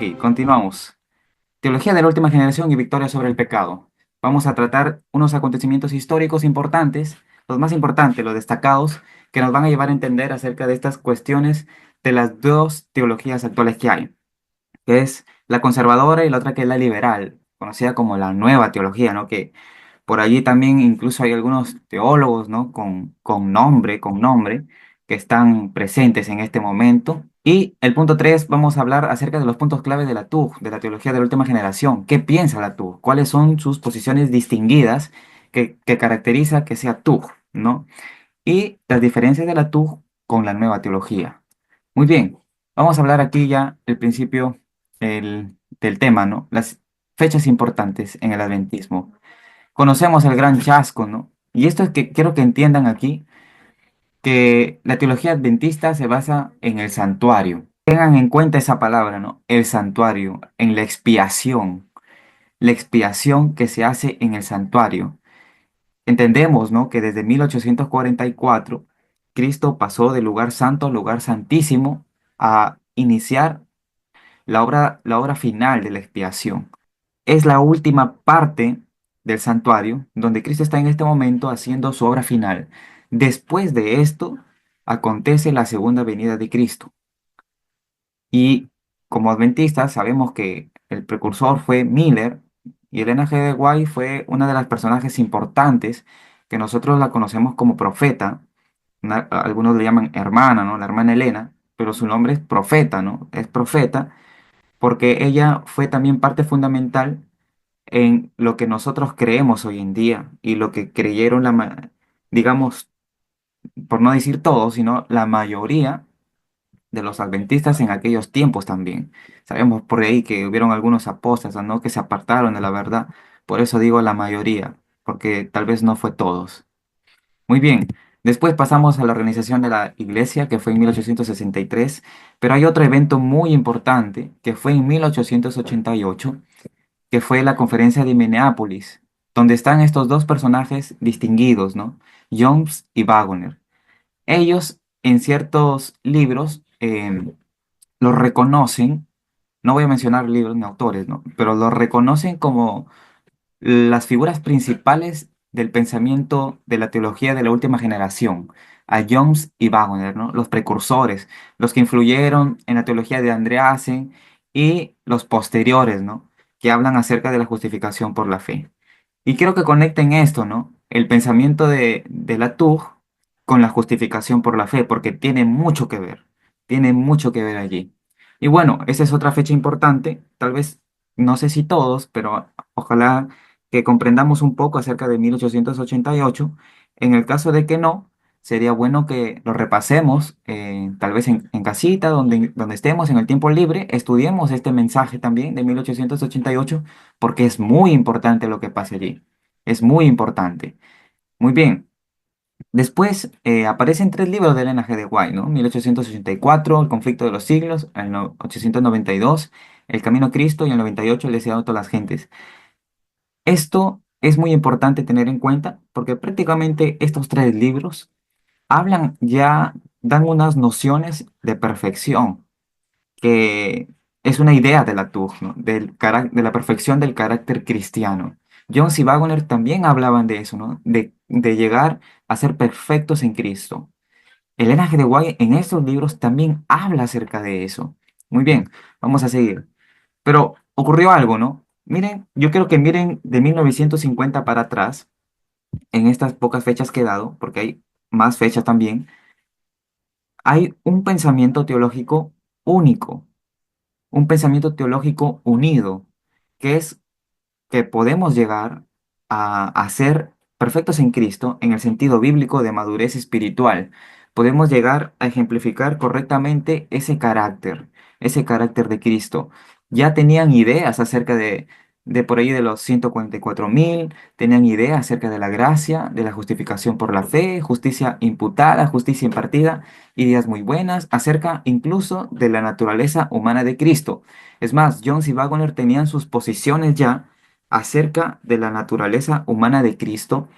Ok, continuamos. Teología de la última generación y victoria sobre el pecado. Vamos a tratar unos acontecimientos históricos importantes, los más importantes, los destacados, que nos van a llevar a entender acerca de estas cuestiones de las dos teologías actuales que hay, que es la conservadora y la otra que es la liberal, conocida como la nueva teología, ¿no? Que por allí también incluso hay algunos teólogos, ¿no? Con nombre, que están presentes en este momento. Y el punto 3, vamos a hablar acerca de los puntos clave de la TUG, de la teología de la última generación. ¿Qué piensa la TUG? ¿Cuáles son sus posiciones distinguidas que caracteriza que sea TUG, ¿no? Y las diferencias de la TUG con la nueva teología. Muy bien, vamos a hablar aquí ya el principio del tema, ¿no? Las fechas importantes en el adventismo. Conocemos el gran chasco, ¿no? Y esto es que quiero que entiendan aquí que la teología adventista se basa en el santuario. Tengan en cuenta esa palabra, ¿no? El santuario, en la expiación que se hace en el santuario. Entendemos, ¿no? Que desde 1844 Cristo pasó del lugar santo al lugar santísimo a iniciar la obra final de la expiación. Es la última parte del santuario donde Cristo está en este momento haciendo su obra final. Después de esto, acontece la segunda venida de Cristo. Y como adventistas sabemos que el precursor fue Miller y Elena G. de White fue una de las personajes importantes que nosotros la conocemos como profeta. Algunos le llaman hermana, ¿no? La hermana Elena, pero su nombre es profeta, ¿no? Es profeta porque ella fue también parte fundamental en lo que nosotros creemos hoy en día y lo que creyeron digamos, por no decir todos, sino la mayoría de los adventistas en aquellos tiempos también. Sabemos por ahí que hubieron algunos apóstatas, ¿no? Que se apartaron de la verdad. Por eso digo la mayoría, porque tal vez no fue todos. Muy bien. Después pasamos a la organización de la iglesia, que fue en 1863, pero hay otro evento muy importante, que fue en 1888, que fue la conferencia de Minneapolis, donde están estos dos personajes distinguidos, ¿no? Jones y Waggoner. Ellos en ciertos libros los reconocen, no voy a mencionar libros ni autores, ¿no? Pero los reconocen como las figuras principales del pensamiento de la teología de la última generación, a Jones y Waggoner, ¿no? Los precursores, los que influyeron en la teología de Andreasen y los posteriores, ¿no? Que hablan acerca de la justificación por la fe. Y quiero que conecten esto, ¿no? El pensamiento de la TUG con la justificación por la fe, porque tiene mucho que ver allí. Y bueno, esa es otra fecha importante, tal vez, no sé si todos, pero ojalá que comprendamos un poco acerca de 1888. En el caso de que no, sería bueno que lo repasemos, tal vez en casita, donde estemos en el tiempo libre, estudiemos este mensaje también de 1888 porque es muy importante lo que pasa allí. Es muy importante. Muy bien. Después aparecen tres libros de Elena G. de White, ¿no? 1884, El conflicto de los siglos, en 892, El camino a Cristo y en 98, El deseado de todas las gentes. Esto es muy importante tener en cuenta porque prácticamente estos tres libros hablan ya, dan unas nociones de perfección que es una idea de la TUG, ¿no? De la perfección del carácter cristiano. Jones y Waggoner también hablaban de eso, ¿no? De llegar a ser perfectos en Cristo. Elena G. de White en estos libros también habla acerca de eso. Muy bien, vamos a seguir. Pero ocurrió algo, ¿no? Miren, yo quiero que miren de 1950 para atrás, en estas pocas fechas que he dado, porque hay más fechas también, hay un pensamiento teológico único, un pensamiento teológico unido, que es que podemos llegar a ser perfectos en Cristo en el sentido bíblico de madurez espiritual. Podemos llegar a ejemplificar correctamente ese carácter de Cristo. Ya tenían ideas acerca de por ahí de los 144.000, tenían ideas acerca de la gracia, de la justificación por la fe, justicia imputada, justicia impartida, ideas muy buenas acerca incluso de la naturaleza humana de Cristo. Es más, Jones y Waggoner tenían sus posiciones ya acerca de la naturaleza humana de Cristo,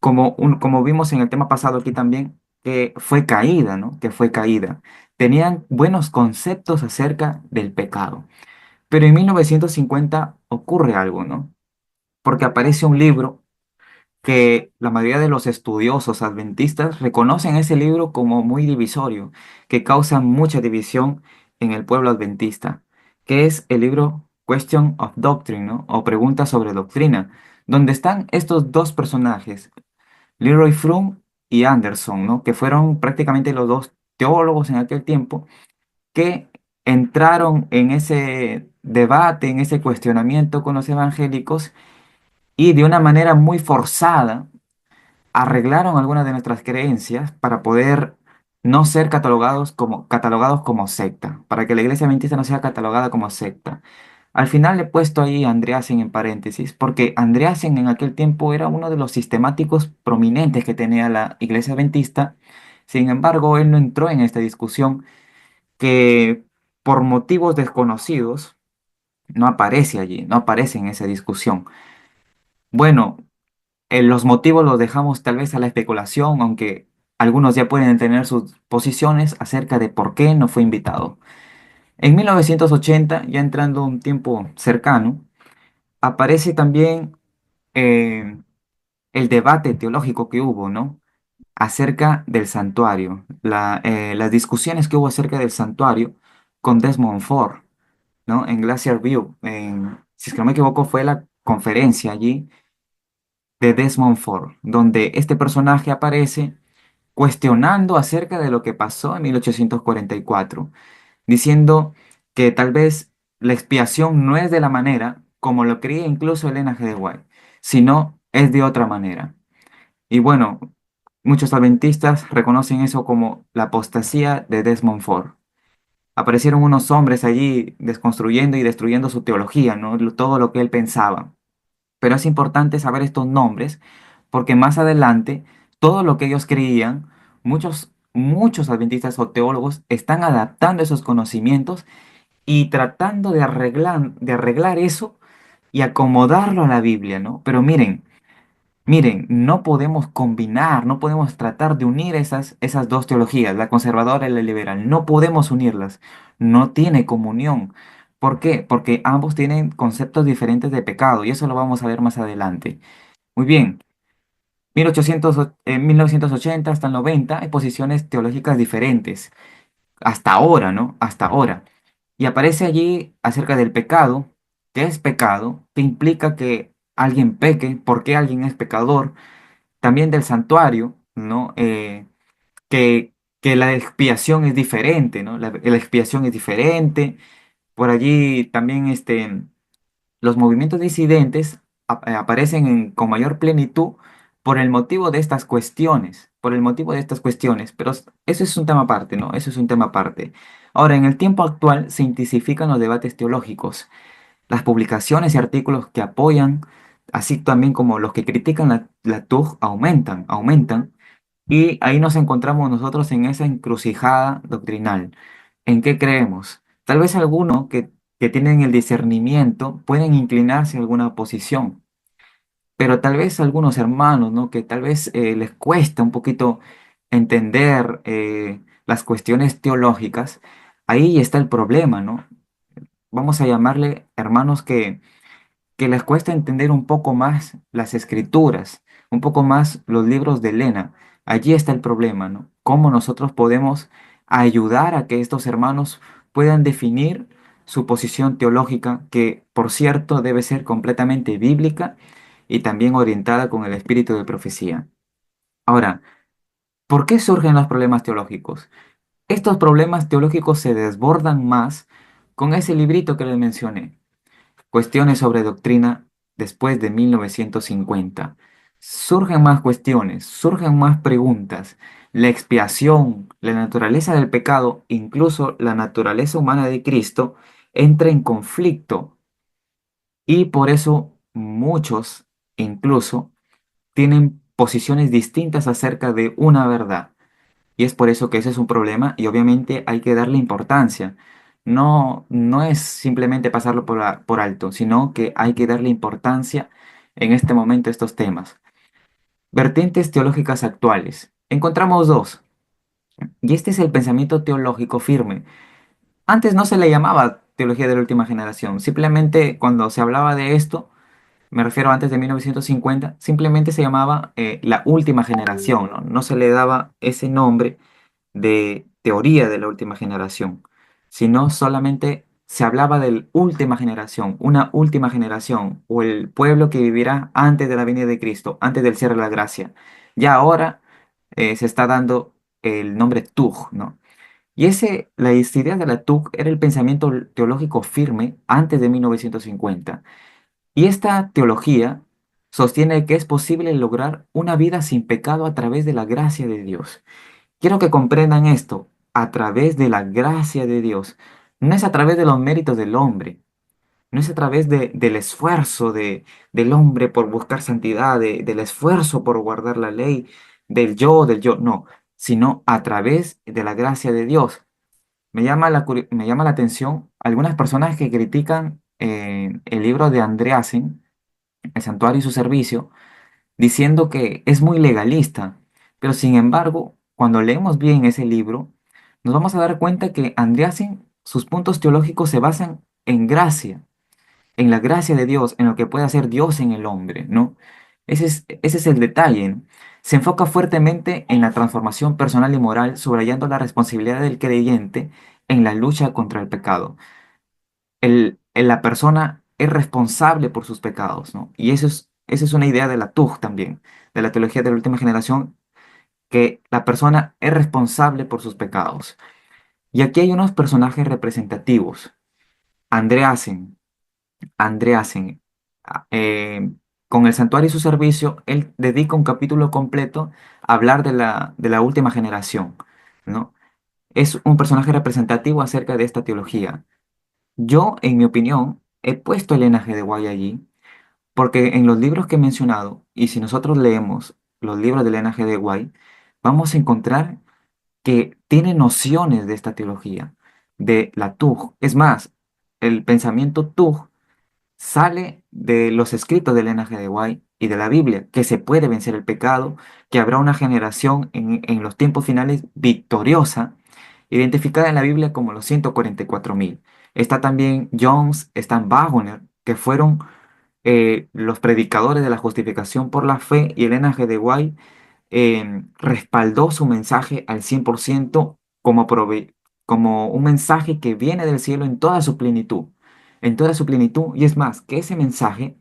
como vimos en el tema pasado aquí también, que fue caída, ¿no? Que fue caída. Tenían buenos conceptos acerca del pecado. Pero en 1950 ocurre algo, ¿no? Porque aparece un libro que la mayoría de los estudiosos adventistas reconocen ese libro como muy divisorio, que causa mucha división en el pueblo adventista, que es el libro Question of Doctrine, ¿no? O Preguntas sobre Doctrina, donde están estos dos personajes, Leroy Froom y Anderson, ¿no? Que fueron prácticamente los dos teólogos en aquel tiempo que entraron en ese debate, en ese cuestionamiento con los evangélicos y de una manera muy forzada arreglaron algunas de nuestras creencias para poder no ser catalogados como secta, para que la iglesia adventista no sea catalogada como secta. Al final le he puesto ahí a Andreasen en paréntesis, porque Andreasen en aquel tiempo era uno de los sistemáticos prominentes que tenía la iglesia adventista. Sin embargo, él no entró en esta discusión que por motivos desconocidos no aparece allí, no aparece en esa discusión. Bueno, los motivos los dejamos tal vez a la especulación, aunque algunos ya pueden tener sus posiciones acerca de por qué no fue invitado. En 1980, ya entrando un tiempo cercano, aparece también eh, el debate teológico que hubo, ¿no? Acerca del santuario, las discusiones que hubo acerca del santuario con Desmond Ford, ¿no? En Glacier View, si es que no me equivoco, fue la conferencia allí de Desmond Ford, donde este personaje aparece cuestionando acerca de lo que pasó en 1844, diciendo que tal vez la expiación no es de la manera como lo creía incluso Elena G. de White, sino es de otra manera. Y bueno, muchos adventistas reconocen eso como la apostasía de Desmond Ford. Aparecieron unos hombres allí desconstruyendo y destruyendo su teología, ¿no? Todo lo que él pensaba. Pero es importante saber estos nombres porque más adelante todo lo que ellos creían, muchos adventistas o teólogos están adaptando esos conocimientos y tratando de arreglar eso y acomodarlo a la Biblia, ¿no? Pero miren, no podemos combinar, no podemos tratar de unir esas dos teologías, la conservadora y la liberal. No podemos unirlas. No tiene comunión. ¿Por qué? Porque ambos tienen conceptos diferentes de pecado y eso lo vamos a ver más adelante. Muy bien, 1980 hasta el 90 hay posiciones teológicas diferentes. Hasta ahora, ¿no? Hasta ahora. Y aparece allí acerca del pecado. ¿Qué es pecado? ¿Qué implica que alguien peque? ¿Por qué alguien es pecador? También del santuario, ¿no? Que la expiación es diferente, ¿no? La expiación es diferente. Por allí también los movimientos disidentes aparecen con mayor plenitud por el motivo de estas cuestiones, por el motivo de estas cuestiones, pero eso es un tema aparte, ¿no? Eso es un tema aparte. Ahora, en el tiempo actual se intensifican los debates teológicos, las publicaciones y artículos que apoyan, así también como los que critican la TUG aumentan, y ahí nos encontramos nosotros en esa encrucijada doctrinal. ¿En qué creemos? Tal vez algunos que tienen el discernimiento pueden inclinarse a alguna posición, pero tal vez algunos hermanos, ¿no? Que tal vez les cuesta un poquito entender las cuestiones teológicas, ahí está el problema, ¿no? Vamos a llamarle hermanos que les cuesta entender un poco más las escrituras, un poco más los libros de Elena. Allí está el problema, ¿no? Cómo nosotros podemos ayudar a que estos hermanos puedan definir su posición teológica, que por cierto debe ser completamente bíblica y también orientada con el espíritu de profecía. Ahora, ¿por qué surgen los problemas teológicos? Estos problemas teológicos se desbordan más con ese librito que les mencioné. Cuestiones sobre doctrina después de 1950. Surgen más cuestiones, surgen más preguntas. La expiación, la naturaleza del pecado, incluso la naturaleza humana de Cristo, entra en conflicto y por eso muchos incluso tienen posiciones distintas acerca de una verdad. Y es por eso que ese es un problema y obviamente hay que darle importancia. No es simplemente pasarlo por alto, sino que hay que darle importancia en este momento a estos temas. Vertientes teológicas actuales. Encontramos dos, y este es el pensamiento teológico firme. Antes no se le llamaba teología de la última generación. Simplemente cuando se hablaba de esto, me refiero antes de 1950, simplemente se llamaba la última generación, ¿no? No se le daba ese nombre de teoría de la última generación, sino solamente se hablaba de la última generación, una última generación, o el pueblo que vivirá antes de la venida de Cristo, antes del cierre de la gracia. Ya ahora se está dando el nombre Tug, ¿no? Y la idea de la Tug era el pensamiento teológico firme antes de 1950. Y esta teología sostiene que es posible lograr una vida sin pecado a través de la gracia de Dios. Quiero que comprendan esto, a través de la gracia de Dios. No es a través de los méritos del hombre, no es a través del esfuerzo del hombre por buscar santidad, del esfuerzo por guardar la ley, del yo, no, sino a través de la gracia de Dios. Me llama la atención algunas personas que critican el libro de Andreasen, El Santuario y su Servicio, diciendo que es muy legalista, pero sin embargo, cuando leemos bien ese libro, nos vamos a dar cuenta que Andreasen, sus puntos teológicos se basan en gracia, en la gracia de Dios, en lo que puede hacer Dios en el hombre, ¿no? Ese es el detalle, ¿no? Se enfoca fuertemente en la transformación personal y moral, subrayando la responsabilidad del creyente en la lucha contra el pecado. La persona es responsable por sus pecados, ¿no? Y esa es una idea de la TUG también, de la teología de la última generación, que la persona es responsable por sus pecados. Y aquí hay unos personajes representativos. Andreasen, Andreasen, ah, con el santuario y su servicio, él dedica un capítulo completo a hablar de la última generación, ¿no? Es un personaje representativo acerca de esta teología. Yo, en mi opinión, he puesto el linaje de Guay allí porque en los libros que he mencionado, y si nosotros leemos los libros del linaje de Guay, vamos a encontrar que tiene nociones de esta teología, de la TUG. Es más, el pensamiento TUG sale de los escritos del linaje de Guay y de la Biblia, que se puede vencer el pecado, que habrá una generación en los tiempos finales victoriosa, identificada en la Biblia como los 144.000. Está también Jones, están Wagner, que fueron los predicadores de la justificación por la fe, y Elena G. de White respaldó su mensaje al 100% como un mensaje que viene del cielo en toda su plenitud, y es más, que ese mensaje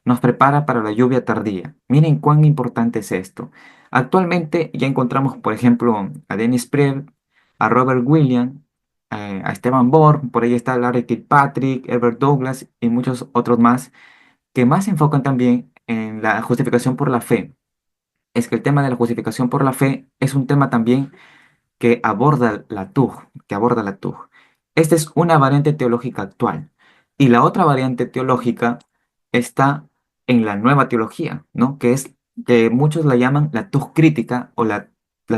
nos prepara para la lluvia tardía. Miren cuán importante es esto. Actualmente ya encontramos, por ejemplo, a Dennis Prager, a Robert Williams, a Esteban Borg, por ahí está Larry Kilpatrick, Herbert Douglas y muchos otros que más se enfocan también en la justificación por la fe. Es que el tema de la justificación por la fe es un tema también que aborda la TUG. Esta es una variante teológica actual. Y la otra variante teológica está en la nueva teología, ¿no? Que muchos la llaman la TUG crítica o la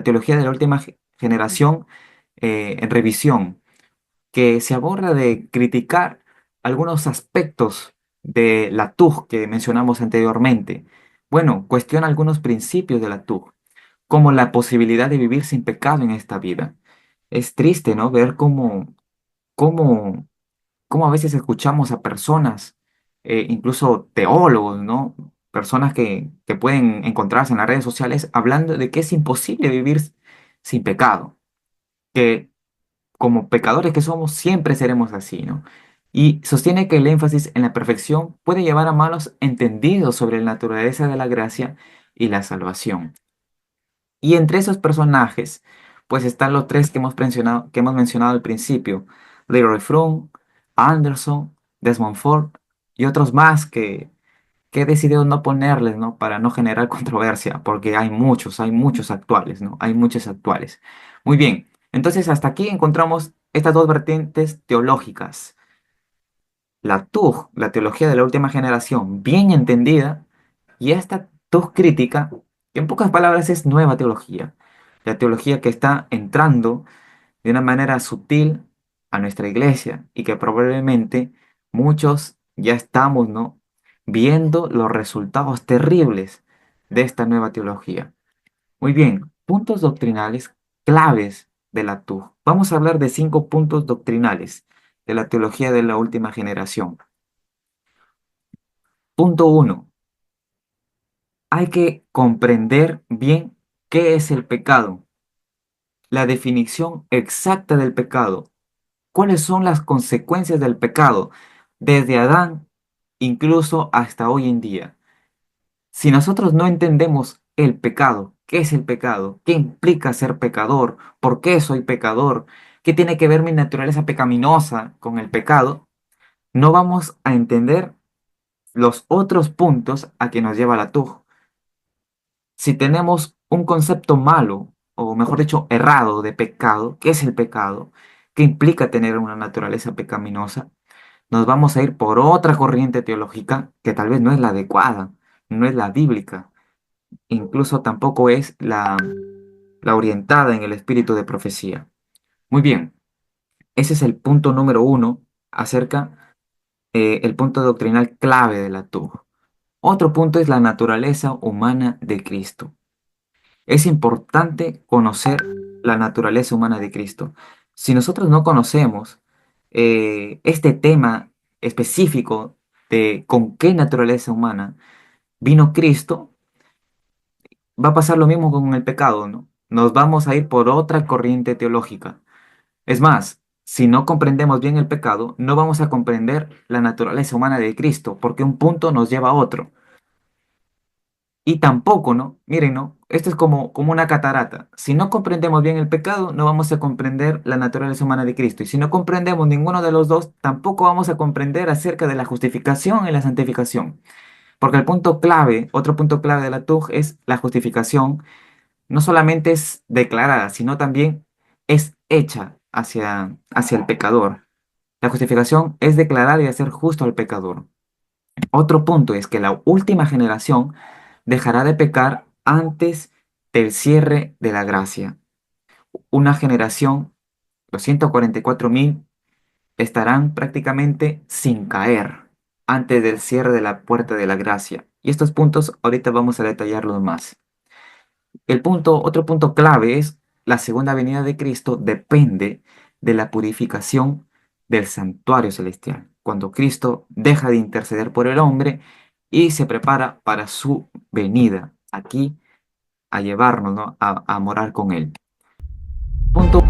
teología de la última generación en revisión, que se aborda de criticar algunos aspectos de la TUG que mencionamos anteriormente. Bueno, cuestiona algunos principios de la TUG, como la posibilidad de vivir sin pecado en esta vida. Es triste, ¿no? Ver cómo, cómo a veces escuchamos a personas, incluso teólogos, ¿no? Personas que pueden encontrarse en las redes sociales hablando de que es imposible vivir sin pecado, que como pecadores que somos, siempre seremos así, ¿no? Y sostiene que el énfasis en la perfección puede llevar a malos entendidos sobre la naturaleza de la gracia y la salvación. Y entre esos personajes, pues están los tres que hemos mencionado al principio: Leroy Froome, Anderson, Desmond Ford y otros más que he decidido no ponerles, ¿no? Para no generar controversia, porque hay muchos actuales, ¿no? Hay muchos actuales. Muy bien, entonces hasta aquí encontramos estas dos vertientes teológicas. La TUG, la teología de la última generación, bien entendida, y esta TUG crítica, que en pocas palabras es nueva teología. La teología que está entrando de una manera sutil a nuestra iglesia y que probablemente muchos ya estamos, ¿no? Viendo los resultados terribles de esta nueva teología. Muy bien, puntos doctrinales claves de la TUG. Vamos a hablar de 5 puntos doctrinales de la teología de la última generación. Punto uno, hay que comprender bien qué es el pecado, la definición exacta del pecado, cuáles son las consecuencias del pecado, desde Adán incluso hasta hoy en día. Si nosotros no entendemos el pecado, qué es el pecado, qué implica ser pecador, por qué soy pecador, qué tiene que ver mi naturaleza pecaminosa con el pecado, no vamos a entender los otros puntos a que nos lleva la TUG. Si tenemos un concepto malo, o mejor dicho, errado de pecado, ¿qué es el pecado? ¿Qué implica tener una naturaleza pecaminosa? Nos vamos a ir por otra corriente teológica que tal vez no es la adecuada, no es la bíblica, incluso tampoco es la orientada en el espíritu de profecía. Muy bien, ese es el punto número uno acerca el punto doctrinal clave de la TUG. Otro punto es la naturaleza humana de Cristo. Es importante conocer la naturaleza humana de Cristo. Si nosotros no conocemos este tema específico de con qué naturaleza humana vino Cristo, va a pasar lo mismo con el pecado, ¿no? Nos vamos a ir por otra corriente teológica. Es más, si no comprendemos bien el pecado, no vamos a comprender la naturaleza humana de Cristo, porque un punto nos lleva a otro. Y tampoco, ¿no? Miren, ¿no? Esto es como una catarata. Si no comprendemos bien el pecado, no vamos a comprender la naturaleza humana de Cristo. Y si no comprendemos ninguno de los dos, tampoco vamos a comprender acerca de la justificación y la santificación. Porque el punto clave, otro punto clave de la TUG es la justificación. No solamente es declarada, sino también es hecha hacia el pecador. La justificación es declarar y hacer justo al pecador. Otro punto es que la última generación dejará de pecar antes del cierre de la gracia. Una generación, los 144.000, estarán prácticamente sin caer antes del cierre de la puerta de la gracia. Y estos puntos ahorita vamos a detallarlos más. Otro punto clave es la segunda venida de Cristo depende de la purificación del santuario celestial. Cuando Cristo deja de interceder por el hombre y se prepara para su venida aquí a llevarnos, ¿no? a morar con él. Punto